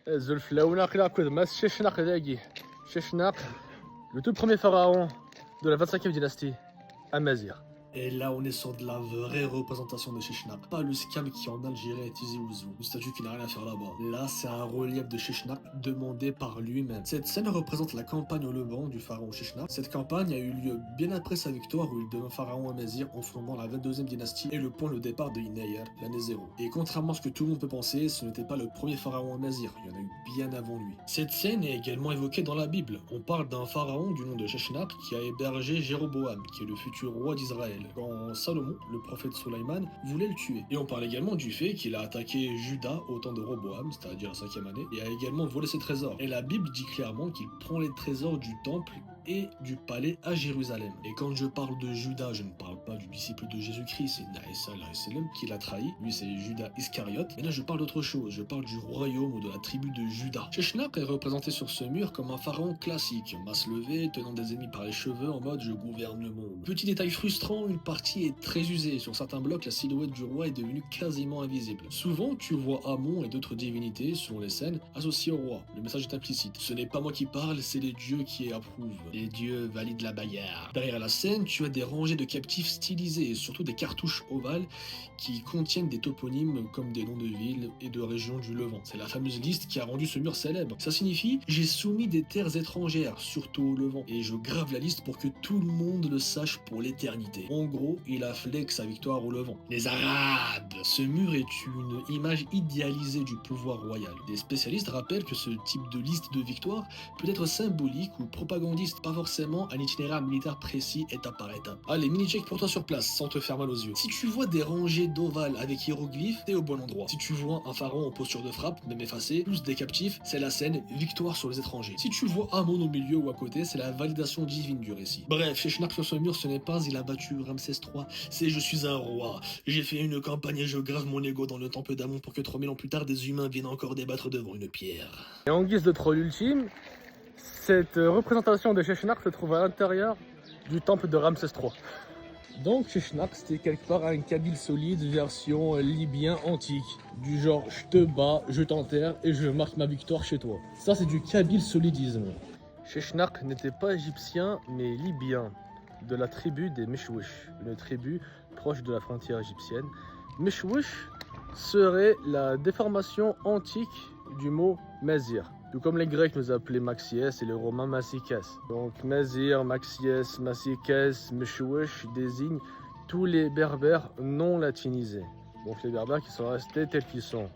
Sheshnak, le tout premier pharaon de la 25e dynastie, Amazir. Et là, on est sur de la vraie représentation de Sheshnak. Pas le scam qui en Algérie est Tizi Ouzou, une statue qui n'a rien à faire là-bas. Là, c'est un relief de Sheshnak demandé par lui-même. Cette scène représente la campagne au Levant du pharaon Sheshnak. Cette campagne a eu lieu bien après sa victoire où il devint pharaon Amazir en fondant la 22e dynastie et le point de départ de Inayer, l'année 0. Et contrairement à ce que tout le monde peut penser, ce n'était pas le premier pharaon Amazir, il y en a eu bien avant lui. Cette scène est également évoquée dans la Bible. On parle d'un pharaon du nom de Sheshnak qui a hébergé Jéroboam, qui est le futur roi d'Israël, quand Salomon, le prophète Soleiman, voulait le tuer. Et on parle également du fait qu'il a attaqué Juda au temps de Roboam, c'est-à-dire la 5e année, et a également volé ses trésors. Et la Bible dit clairement qu'il prend les trésors du temple et du palais à Jérusalem. Et quand je parle de Judas, je ne parle pas du disciple de Jésus-Christ, c'est Naïssa qui l'a trahi, lui c'est Judas Iscariote, mais là je parle d'autre chose, je parle du royaume ou de la tribu de Juda. Sheshnak est représenté sur ce mur comme un pharaon classique, masse levée, tenant des ennemis par les cheveux en mode je gouverne le monde. Petit détail frustrant, une partie est très usée, sur certains blocs la silhouette du roi est devenue quasiment invisible. Souvent tu vois Amon et d'autres divinités, selon les scènes, associées au roi, le message est implicite. Ce n'est pas moi qui parle, c'est les dieux qui approuvent. Les dieux valident la bagarre. Derrière la scène, tu as des rangées de captifs stylisés et surtout des cartouches ovales qui contiennent des toponymes comme des noms de villes et de régions du Levant. C'est la fameuse liste qui a rendu ce mur célèbre. Ça signifie « j'ai soumis des terres étrangères, surtout au Levant, et je grave la liste pour que tout le monde le sache pour l'éternité ». En gros, il a flex sa victoire au Levant. Les Arabes. Ce mur est une image idéalisée du pouvoir royal. Des spécialistes rappellent que ce type de liste de victoire peut être symbolique ou propagandiste, pas forcément un itinéraire militaire précis étape par étape. Allez, mini-check pour toi sur place, sans te faire mal aux yeux. Si tu vois des rangées d'ovales avec hiéroglyphes, t'es au bon endroit. Si tu vois un pharaon en posture de frappe, même effacé, plus des captifs, c'est la scène victoire sur les étrangers. Si tu vois Amon au milieu ou à côté, c'est la validation divine du récit. Bref, Sheshnak sur ce mur, ce n'est pas il a battu Ramsès III, c'est je suis un roi. J'ai fait une campagne et je grave mon ego dans le temple d'Amon pour que 3000 ans plus tard, des humains viennent encore débattre devant une pierre. Et en guise de troll ultime, cette représentation de Sheshnak se trouve à l'intérieur du temple de Ramsès III. Donc Sheshnak c'était quelque part un kabyle solide version libyen antique. Du genre je te bats, je t'enterre et je marque ma victoire chez toi. Ça c'est du kabyle solidisme. Sheshnak n'était pas égyptien mais libyen, de la tribu des Meshwish, une tribu proche de la frontière égyptienne. Meshwish serait la déformation antique du mot Mazir. Tout comme les Grecs nous appelaient Maxiès et les Romains Massicès. Donc Mazir, Maxiès, Massicès, Meshwish désignent tous les berbères non latinisés. Donc les berbères qui sont restés tels qu'ils sont.